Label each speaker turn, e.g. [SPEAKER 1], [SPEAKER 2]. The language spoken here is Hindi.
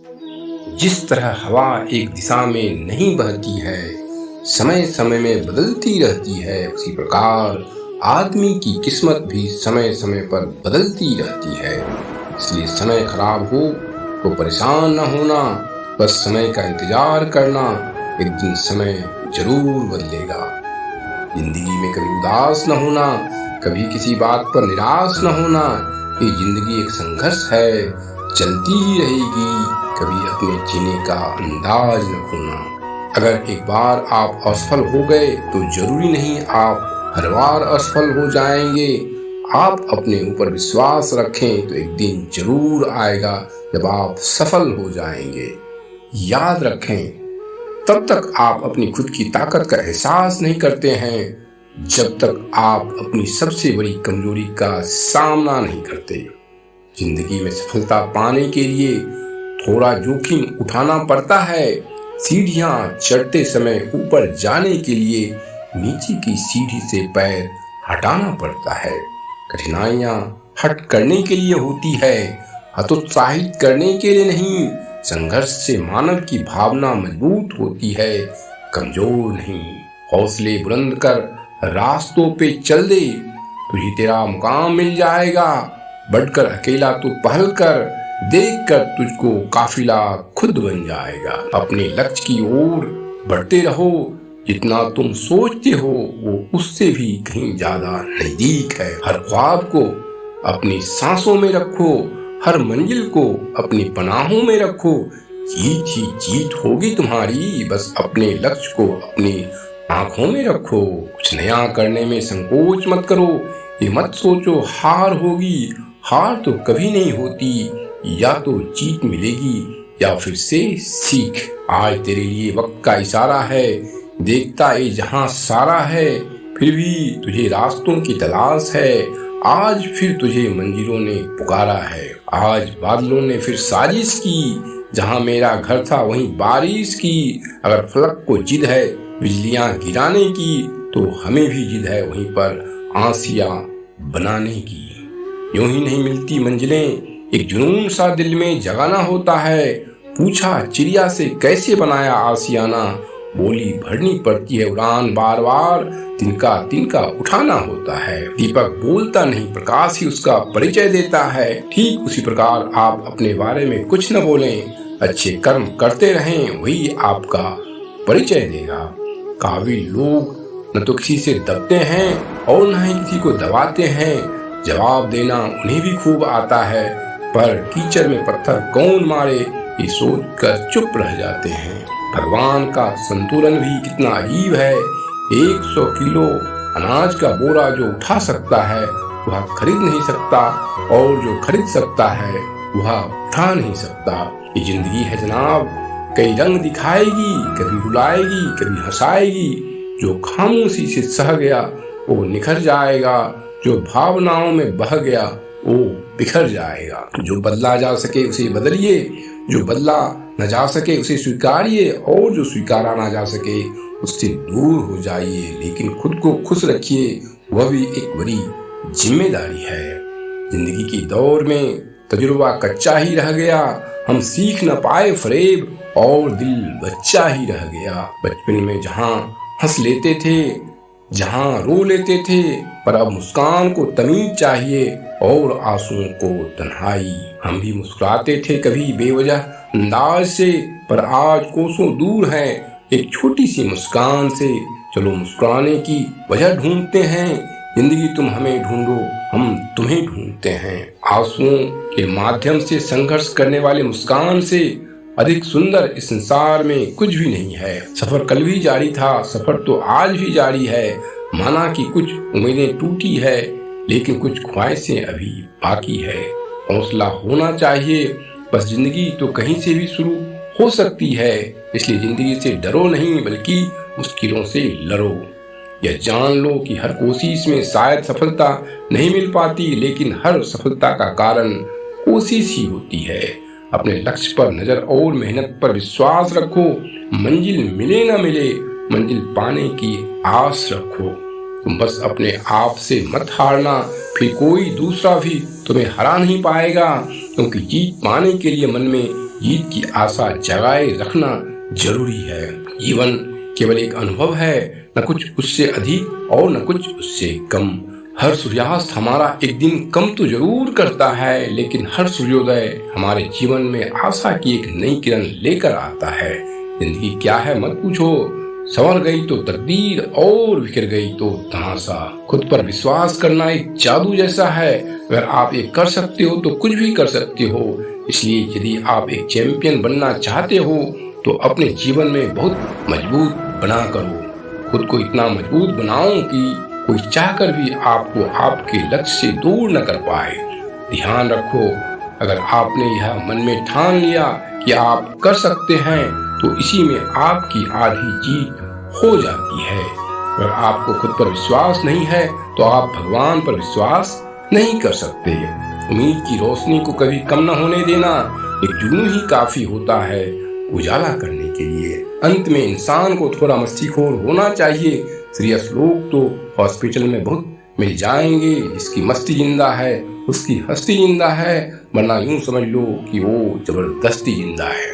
[SPEAKER 1] जिस तरह हवा एक दिशा में नहीं बहती है, समय समय में बदलती रहती है, उसी प्रकार आदमी की किस्मत भी समय समय पर बदलती रहती है। इसलिए समय खराब हो तो परेशान न होना, बस समय का इंतजार करना, एक दिन समय जरूर बदलेगा। जिंदगी में कभी उदास न होना, कभी किसी बात पर निराश न होना। ये जिंदगी एक संघर्ष है, चलती ही रहेगी, कभी अपने जीने का अंदाज न खोना। अगर एक बार आप असफल हो गए तो जरूरी नहीं आप हर बार असफल हो जाएंगे। आप अपने ऊपर विश्वास रखें तो एक दिन जरूर आएगा जब आप सफल हो जाएंगे। याद रखें, तब तक आप अपनी खुद की ताकत का एहसास नहीं करते हैं जब तक आप अपनी सबसे बड़ी कमजोरी का सामना नहीं करते। जिंदगी में सफलता पाने के लिए थोड़ा जोखिम उठाना पड़ता है। सीढ़ियां चढ़ते समय ऊपर जाने के लिए नीचे की सीढ़ी से पैर हटाना पड़ता है। कठिनाइयां हट करने के लिए होती है, हतोत्साहित करने के लिए नहीं। संघर्ष से मानव की भावना मजबूत होती है, कमजोर नहीं। हौसले बुलंद कर रास्तों पे चल दे, तुझे तेरा मुकाम मिल जाएगा। बढ़कर अकेला तू पहल कर, देख कर तुझको काफिला खुद बन जाएगा। अपने लक्ष्य की ओर बढ़ते रहो, जितना तुम सोचते हो वो उससे भी कहीं ज्यादा नजदीक है। हर ख्वाब को अपनी सांसों में रखो, हर मंजिल को अपनी पनाहों में रखो। जीत ही जीत होगी तुम्हारी, बस अपने लक्ष्य को अपनी आंखों में रखो। कुछ नया करने में संकोच मत करो, ये मत सोचो हार होगी। हार तो कभी नहीं होती, या तो जीत मिलेगी या फिर से सीख। आज तेरे लिए वक्त का इशारा है, देखता ये जहां सारा है, फिर भी तुझे रास्तों की तलाश है। आज फिर तुझे मंजिलों ने पुकारा है। आज बादलों ने फिर साजिश की, जहां मेरा घर था वहीं बारिश की। अगर फलक को जिद है बिजलियां गिराने की, तो हमें भी जिद है वहीं पर आसियां बनाने की। यूं ही नहीं मिलती मंजिलें, एक जुनून सा दिल में जगाना होता है। पूछा चिड़िया से कैसे बनाया आसियाना, बोली भरनी पड़ती है उड़ान बार बार, तिनका तिनका उठाना होता है। दीपक बोलता नहीं, प्रकाश ही उसका परिचय देता है। ठीक उसी प्रकार आप अपने बारे में कुछ न बोलें, अच्छे कर्म करते रहें, वही आपका परिचय देगा। काबिल लोग न तो किसी से दबते हैं और न ही किसी को दबाते हैं। जवाब देना उन्हें भी खूब आता है, पर कीचड़ में पत्थर कौन मारे ये सोच कर चुप रह जाते हैं। भगवान का संतुलन भी कितना अजीब है। 100 किलो अनाज का बोरा जो उठा सकता है वह खरीद नहीं सकता, और जो खरीद सकता है वह उठा नहीं सकता। ये जिंदगी है जनाब, कई रंग दिखाएगी, कभी रुलाएगी कभी हंसाएगी। जो खामोशी से सह गया वो निखर जाएगा, जो भावनाओं में बह गया वो बिखर जाएगा। जो बदला जा सके उसे बदलिए, जो बदला न जा सके उसे स्वीकारिए, और जो स्वीकारा ना जा सके उससे दूर हो जाइए। लेकिन खुद को खुश रखिए, वह भी एक बड़ी जिम्मेदारी है। जिंदगी की दौर में तजुर्बा कच्चा ही रह गया, हम सीख न पाए फरेब, और दिल बच्चा ही रह गया। बचपन में जहां हंस लेते थे, जहां रो लेते थे, पर अब मुस्कान को तमीज चाहिए और आंसुओं को तन्हाई। हम भी मुस्कुराते थे कभी बेवजह अंदाज से, पर आज कोसों दूर हैं एक छोटी सी मुस्कान से। चलो मुस्कुराने की वजह ढूंढते हैं, जिंदगी तुम हमें ढूंढो हम तुम्हें ढूंढते हैं। आंसुओं के माध्यम से संघर्ष करने वाले मुस्कान से अधिक सुंदर इस संसार में कुछ भी नहीं है। सफर कल भी जारी था, सफर तो आज भी जारी है। माना कि कुछ उम्मीदें टूटी है, लेकिन कुछ ख्वाहिशें अभी बाकी है। हौसला होना चाहिए, बस जिंदगी तो कहीं से भी शुरू हो सकती है। इसलिए जिंदगी से डरो नहीं, बल्कि मुश्किलों से लड़ो। यह जान लो कि हर कोशिश में शायद सफलता नहीं मिल पाती, लेकिन हर सफलता का कारण कोशिश ही होती है। अपने लक्ष्य पर नजर और मेहनत पर विश्वास रखो। मंजिल मिले ना मिले, मंजिल पाने की आस रखो। तुम बस अपने आप से मत हारना, फिर कोई दूसरा भी तुम्हें हरा नहीं पाएगा, क्योंकि जीत पाने के लिए मन में जीत की आशा जगाए रखना जरूरी है। जीवन केवल एक अनुभव है, न कुछ उससे अधिक और न कुछ उससे कम। हर सूर्यास्त हमारा एक दिन कम तो जरूर करता है, लेकिन हर सूर्योदय हमारे जीवन में आशा की एक नई किरण लेकर आता है। जिंदगी क्या है मत पूछो, संवर गई तो तकदीर और बिखर गई तो तमाशा। खुद पर विश्वास करना एक जादू जैसा है, अगर आप ये कर सकते हो तो कुछ भी कर सकते हो। इसलिए यदि आप एक चैंपियन बनना चाहते हो तो अपने जीवन में बहुत मजबूत बना करो। खुद को इतना मजबूत बनाओ कि कोई चाहकर भी आपको आपके लक्ष्य से दूर न कर पाए। ध्यान रखो, अगर आपने यह मन में ठान लिया कि आप कर सकते हैं तो इसी में आपकी आधी जीत हो जाती है। अगर आपको खुद पर विश्वास नहीं है तो आप भगवान पर विश्वास नहीं कर सकते। उम्मीद की रोशनी को कभी कम न होने देना, एक जुनून ही काफी होता है उजाला करने के लिए। अंत में इंसान को थोड़ा मस्तीखोर होना चाहिए। सीरियस लोग तो हॉस्पिटल में बहुत मिल जाएंगे, जिसकी मस्ती जिंदा है उसकी हस्ती जिंदा है, वरना यूं समझ लो कि वो जबरदस्ती जिंदा है।